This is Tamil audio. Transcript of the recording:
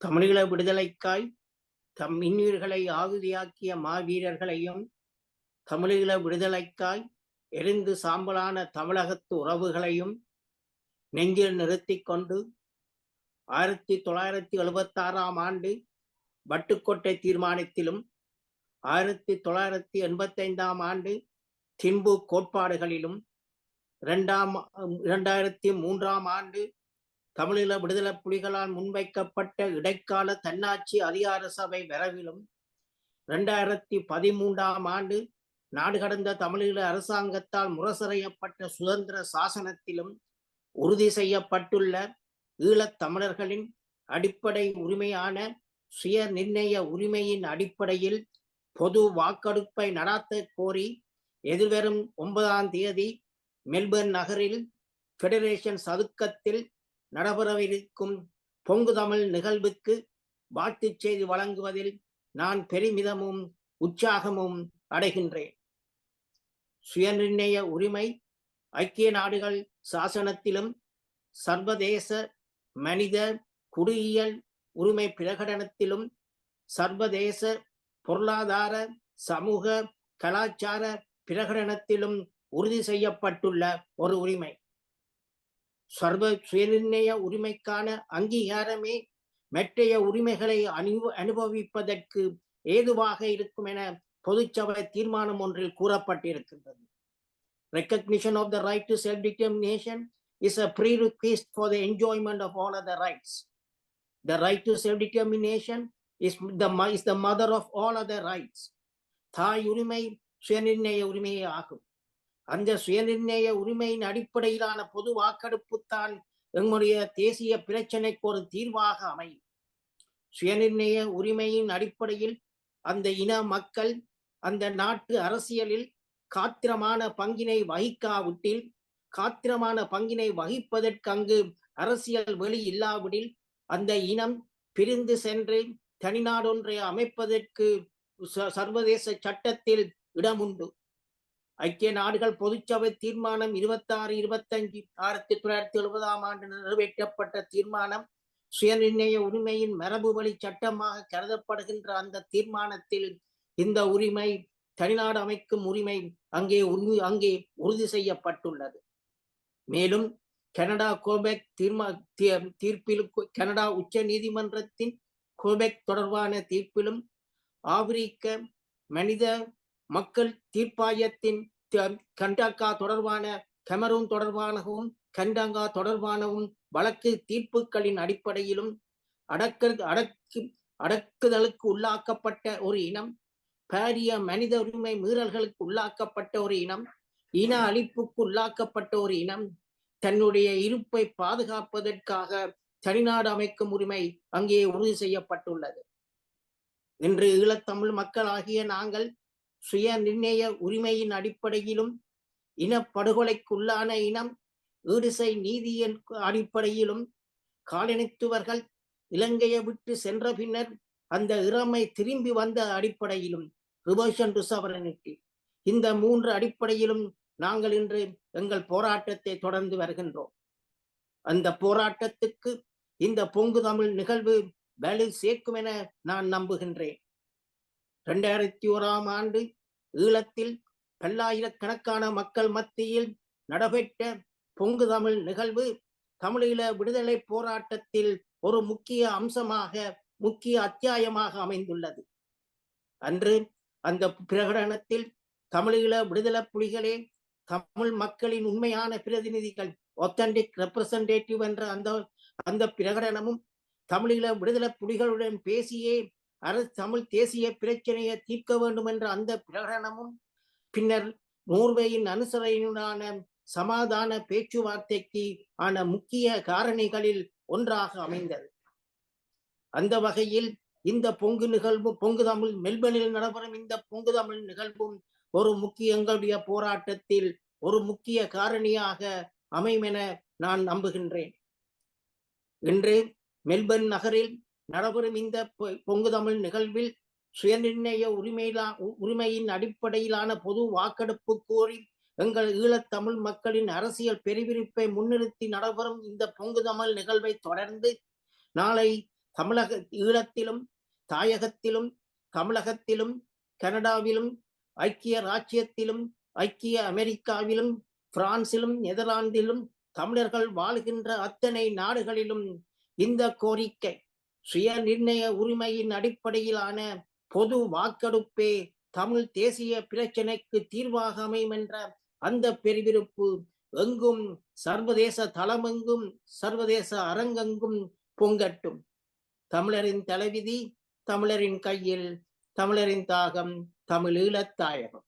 தமிழீழ விடுதலைக்காய் தம் இன்னுயிர்களை ஆகுதியாக்கிய மாவீரர்களையும், தமிழீழ விடுதலைக்காய் எரிந்து சாம்பலான தமிழகத்து உறவுகளையும் நெஞ்சில் நிறுத்திக் கொண்டு 1976ஆம் ஆண்டு வட்டுக்கோட்டை தீர்மானத்திலும் 1985ஆம் ஆண்டு திம்பு கோட்பாடுகளிலும் 2003ஆம் ஆண்டு தமிழீழ விடுதலை புலிகளால் முன்வைக்கப்பட்ட இடைக்கால தன்னாட்சி அதிகார சபை வரவிலும் 2013ஆம் ஆண்டு நாடு கடந்த தமிழீழ அரசாங்கத்தால் முரசறையப்பட்ட சுதந்திர சாசனத்திலும் உறுதி செய்யப்பட்டுள்ள ஈழத் தமிழர்களின் அடிப்படை உரிமையான சுய நிர்ணய உரிமையின் அடிப்படையில் பொது வாக்கெடுப்பை நடாத்த கோரி எதிர்வரும் 9ஆம் தேதி மெல்பர்ன் நகரில் ஃபெடரேஷன் சதுக்கத்தில் நடைபெறவிருக்கும் பொங்கு தமிழ் நிகழ்வுக்கு வாழ்த்துச் செய்தி வழங்குவதில் நான் பெருமிதமும் உற்சாகமும் அடைகின்றேன். சுயநிர்ணய உரிமை ஐக்கிய நாடுகள் சாசனத்திலும் சர்வதேச மனித குடியியல் உரிமை பிரகடனத்திலும் சர்வதேச பொருளாதார சமூக கலாச்சார பிரகடனத்திலும் உறுதி செய்யப்பட்டுள்ள ஒரு உரிமை. சர்வ சுயநிர்ணய உரிமைக்கான அங்கீகாரமே மற்றைய உரிமைகளை அனுபவிப்பதற்கு ஏதுவாக இருக்கும் என பொதுச்சபை தீர்மானம் ஒன்றில் கூறப்பட்டிருக்கின்றது. Recognition of the right to self-determination is a prerequisite for the enjoyment of all other rights. The right to self-determination is the mother of all other rights. தாய் உரிமை சுயநிர்ணய உரிமையே ஆகும். அந்த சுயநிர்ணய உரிமையின் அடிப்படையிலான பொது வாக்கெடுப்பு தான் எங்களுடைய தேசிய பிரச்சனைக்கு ஒரு தீர்வாக அமையும். சுயநிர்ணய உரிமையின் அடிப்படையில் அந்த இன மக்கள் அந்த நாட்டு அரசியலில் காத்திரமான பங்கினை வகிக்காவிட்டில், காத்திரமான பங்கினை வகிப்பதற்கு அங்கு அரசியல் வெளி இல்லாவிடில் அந்த இனம் பிரிந்து சென்று தனிநாடொன்றை அமைப்பதற்கு சர்வதேச சட்டத்தில் இடம் உண்டு. ஐக்கிய நாடுகள் பொதுச்சபை தீர்மானம் 2625 1970ஆம் ஆண்டு நிறைவேற்றப்பட்ட தீர்மானம் சுயநிர்ணய உரிமையின் மரபு வழி சட்டமாக கருதப்படுகின்ற அந்த தீர்மானத்தில் இந்த உரிமை, தனிநாடு அமைக்கும் உரிமை அங்கே உறுதி செய்யப்பட்டுள்ளது. மேலும் கனடா கோபெக் தீர்ப்பில், கனடா உச்ச நீதிமன்றத்தின் கோபெக் தொடர்பான தீர்ப்பிலும், ஆப்பிரிக்க மனித மக்கள் தீர்ப்பாயத்தின் கண்டங்கா தொடர்பான, கெமரூன் தொடர்பானவும் கண்டங்கா தொடர்பானவும் வழக்கு தீர்ப்புகளின் அடிப்படையிலும் அடக்குதலுக்கு உள்ளாக்கப்பட்ட ஒரு இனம், பாரிய மனித உரிமை மீறல்களுக்கு உள்ளாக்கப்பட்ட ஒரு இனம், இன அழிப்புக்கு உள்ளாக்கப்பட்ட ஒரு இனம் தன்னுடைய இருப்பை பாதுகாப்பதற்காக தனிநாடு அமைக்கும் உரிமை அங்கே உறுதி செய்யப்பட்டுள்ளது. இன்று ஈழத்தமிழ் மக்கள் ஆகிய நாங்கள் சுய நிர்ணய உரிமையின் அடிப்படையிலும், இனப்படுகொலைக்குள்ளான இனம் ஈடுசை நீதியின் அடிப்படையிலும், காலனித்துவர்கள் இலங்கையை விட்டு சென்ற பின்னர் அந்த இறமை திரும்பி வந்த அடிப்படையிலும், ரிவர்ஷன் டு சாவரனிட்டி, இந்த 3 அடிப்படையிலும் நாங்கள் இன்று எங்கள் போராட்டத்தை தொடர்ந்து வருகின்றோம். அந்த போராட்டத்துக்கு இந்த பொங்கு தமிழ் நிகழ்வு வலு சேர்க்கும் என நான் நம்புகின்றேன். 2001ஆம் ஆண்டு ஈழத்தில் பல்லாயிரக்கணக்கான மக்கள் மத்தியில் நடைபெற்ற பொங்கு தமிழ் நிகழ்வு தமிழீழ விடுதலை போராட்டத்தில் ஒரு முக்கிய அம்சமாக, முக்கிய அத்தியாயமாக அமைந்துள்ளது. அன்று அந்த பிரகடனத்தில் தமிழீழ விடுதலை புலிகளே தமிழ் மக்களின் உண்மையான பிரதிநிதிகள், ஒத்தன்டிக் ரெப்ரசன்டேட்டிவ் என்ற அந்த பிரகடனமும், தமிழீழ விடுதலை புலிகளுடன் பேசியே தமிழ் தேசிய பிரச்சனையை தீர்க்க வேண்டும் என்ற அந்த பிரகடனமும், பின்னர் நோர்வேயின் அனுசரணையுடனான சமாதான பேச்சுவார்த்தைக்கு ஆன முக்கிய காரணிகளில் ஒன்றாக அமைந்தது. அந்த வகையில் இந்த பொங்கு தமிழ் மெல்பர்னில் நடைபெறும் இந்த பொங்கு தமிழ் நிகழ்வும் ஒரு முக்கிய, எங்களுடைய போராட்டத்தில் ஒரு முக்கிய காரணியாக அமையும் என நான் நம்புகின்றேன். இன்று மெல்பர்ன் நகரில் நடைபெறும் இந்த பொங்கு தமிழ் நிகழ்வில் சுயநிர்ணய உரிமையின் அடிப்படையிலான பொது வாக்கெடுப்பு கோரி எங்கள் ஈழத்தமிழ் மக்களின் அரசியல் பெருவிருப்பை முன்னிறுத்தி நடைபெறும் இந்த பொங்கு தமிழ் நிகழ்வை தொடர்ந்து நாளை தமிழக ஈழத்திலும் தாயகத்திலும் தமிழகத்திலும் கனடாவிலும் ஐக்கிய ராச்சியத்திலும் ஐக்கிய அமெரிக்காவிலும் பிரான்சிலும் நெதர்லாந்திலும் தமிழர்கள் வாழ்கின்ற அத்தனை நாடுகளிலும் இந்த கோரிக்கை சுய நிர்ணய உரிமையின் அடிப்படையிலான பொது வாக்கெடுப்பே தமிழ் தேசிய பிரச்சினைக்கு தீர்வாக அமையும் என்ற அந்த பெருவிருப்பு எங்கும் சர்வதேச தளமெங்கும் சர்வதேச அரங்கெங்கும் பொங்கட்டும். தமிழரின் தலைவிதி தமிழரின் கையில், தமிழரின் தாகம் தமிழீழத் தாயகம்.